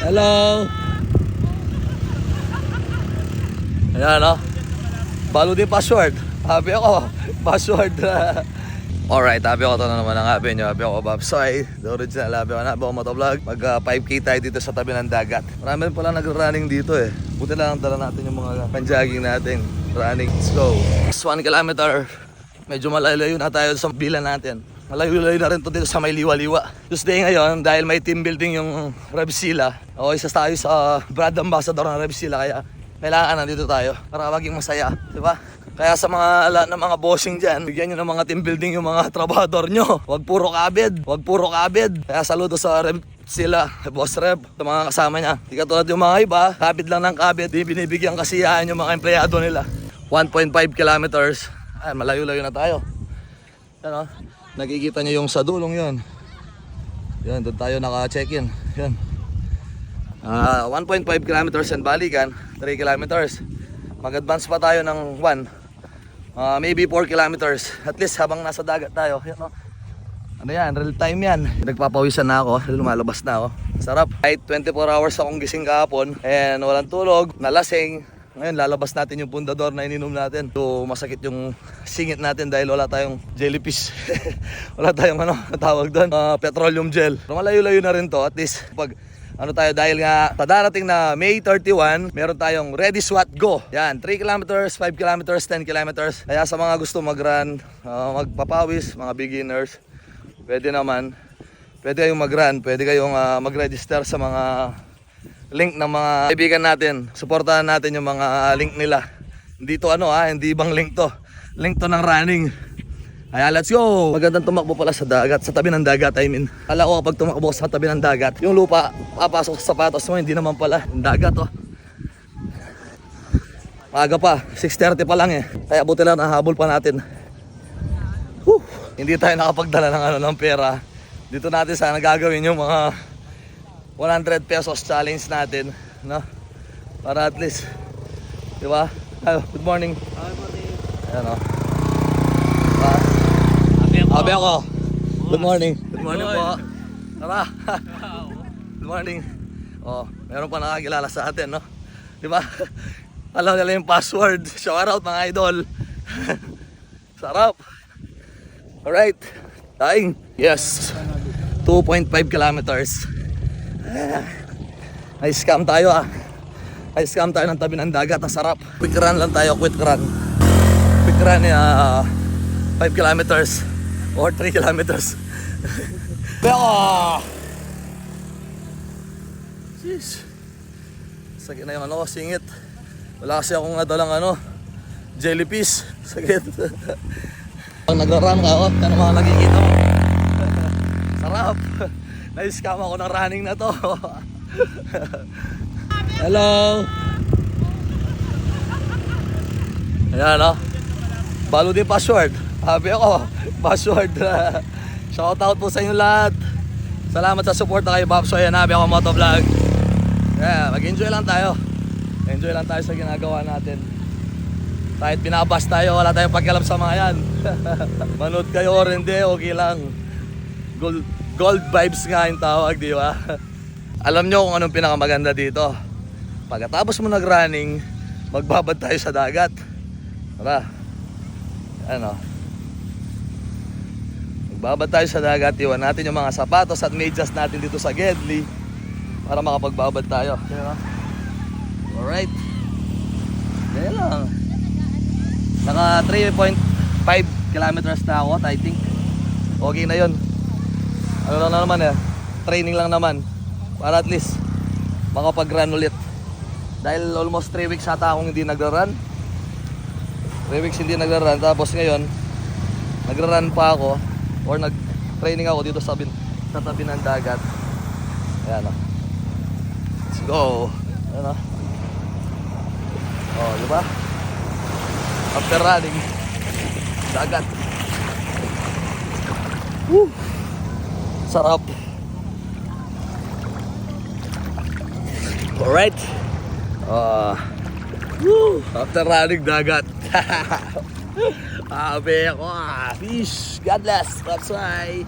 Hello. Ayan o. Follow din password. Happy ako. Password. Alright, happy ako. Ito na naman ang happy nyo. Happy ako, Babsoy. The original happy ako. Happy ako, motovlog. Mag 5K tayo dito sa tabi ng dagat. Marami rin pala nagra-running dito eh. Buti lang tala natin yung mga pan-jogging natin. Running. Let's go. 1 kilometer. Medyo malayo na tayo sa bilan natin. Malayo-layo na rin to dito sa may liwa-liwa. Tuesday ngayon, dahil may team building yung Revsila. O isa tayo sa brand ambassador ng Revsila. Kaya kailangan nandito tayo para maging masaya. Diba? Kaya sa mga ng mga bossing dyan, bigyan nyo ng mga team building yung mga trabahador nyo. Huwag puro kabid. Huwag puro kabid. Kaya saludo sa Revsila, Boss Rev, sa mga kasama niya. Di katulad yung mga iba, kabid lang ng kabid. Di binibigyan kasiyahan yung mga empleyado nila. 1.5 kilometers. Ay, malayo-layo na tayo. Ano? Nakikita nyo yung sa dulong yun. Yan, doon tayo naka-check-in. Yan. 1.5 kilometers and balikan, 3 kilometers. Mag-advance pa tayo ng 1. Maybe 4 kilometers. At least habang nasa dagat tayo. Yan, no? Ano yan, real time yan. Nagpapawisan na ako, lumalabas na ako. Sarap. Kahit 24 hours akong gising kahapon and walang tulog, nalasing. Ngayon lalabas natin yung pundador na ininom natin. So masakit yung singit natin dahil wala tayong jellyfish. Wala tayong tawag doon, petroleum gel. So malayo-layo na rin to. At least pag tayo dahil nga sa darating na May 31, meron tayong Ready SWAT Go. Yan, 3 kilometers, 5 kilometers, 10 kilometers. Kaya sa mga gusto mag-run, magpapawis, mga beginners, pwede naman. Pwede kayong mag-run, pwede kayong mag-register sa mga link ng mga kaibigan natin. Suportahan natin yung mga link nila. Hindi to hindi ibang link to. Link to ng running. Kaya let's go! Magandang tumakbo pala sa dagat, sa tabi ng dagat I mean. Kala ko kapag tumakbo sa tabi ng dagat, yung lupa papasok sa sapatos mo, hindi naman pala. Yung dagat Maaga pa, 6:30 pa lang eh. Kaya buti lang nahabol pa natin. Hindi tayo nakapagdala ng pera. Dito natin sana gagawin yung mga 100 pesos challenge natin, no? Para at least, di ba? Good morning. Good morning. Ayan o. Happy ako. Good morning. Good morning po. Tara. Good morning. Oh, meron pa nakakilala sa atin, no? Di ba? Alam nila yung password. Shout out mga idol. Sarap. Alright. Dying. Yes. 2.5 kilometers. Ay-scam tayo Ay-scam tayo ng tabi ng dagat. Ang sarap. Quick run lang tayo. Quick run 5 kilometers or 3 kilometers. Pero jeez, sakit na yung singit. Wala kasi akong nadalang jellyfish. Sakit. Pag nagra-run ka ano mga nakikita mo. Sarap. Na-scam ako ng running na to. Hello. Ayan follow din password. Happy ako. Password. Shout out po sa inyo lahat. Salamat sa support kay Babsoy. Happy ako motovlog. Yeah, mag-enjoy lang tayo. Enjoy lang tayo sa ginagawa natin. Kahit binabas tayo, wala tayong pakialam sa mga yan. Manood kayo or hindi, okay lang. Gold vibes nga yung tawag, di ba? Alam nyo kung anong pinakamaganda dito. Pagkatapos mo nag-running, magbabad tayo sa dagat. Tara. Magbabad tayo sa dagat, iwan natin yung mga sapatos at medyas natin dito sa Gedli para makapagbabad tayo. Alright. Kaya lang. Naka 3.5 kilometers na ako, I think. Okay na yun. Ano lang naman training lang naman para at least makapag-run ulit. Dahil almost 3 weeks ata akong hindi nagra-run. 3 weeks hindi nagra-run, tapos ngayon nagra-run pa ako or nag-training ako dito sa tabi ng dagat. Ayan let's go. Ayan diba? After running, dagat. Woo! Sarap. Alright. After running dagat. Happy ako. Fish. God bless. That's why.